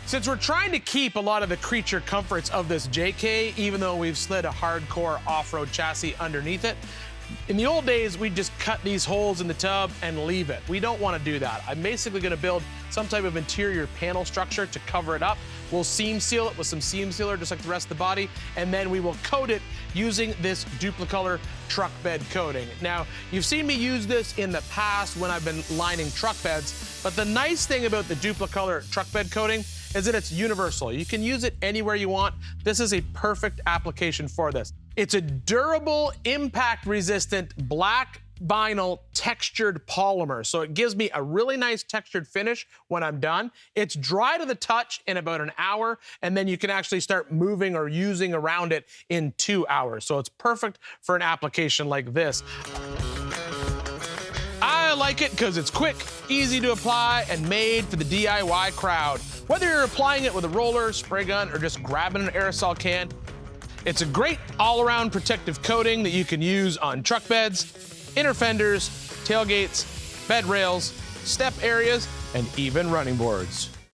Since we're trying to keep a lot of the creature comforts of this JK, even though we've slid a hardcore off-road chassis underneath it, in the old days, we'd just cut these holes in the tub and leave it. We don't want to do that. I'm basically going to build some type of interior panel structure to cover it up. We'll seam seal it with some seam sealer, just like the rest of the body, and then we will coat it using this Duplicolor Truck Bed Coating. Now, you've seen me use this in the past when I've been lining truck beds, but the nice thing about the Duplicolor Truck Bed Coating is that it's universal. You can use it anywhere you want. This is a perfect application for this. It's a durable, impact-resistant black vinyl textured polymer. So it gives me a really nice textured finish when I'm done. It's dry to the touch in about an hour, and then you can actually start moving or using around it in 2 hours. So it's perfect for an application like this. I like it because it's quick, easy to apply, and made for the DIY crowd. Whether you're applying it with a roller, spray gun, or just grabbing an aerosol can, it's a great all-around protective coating that you can use on truck beds, inner fenders, tailgates, bed rails, step areas, and even running boards.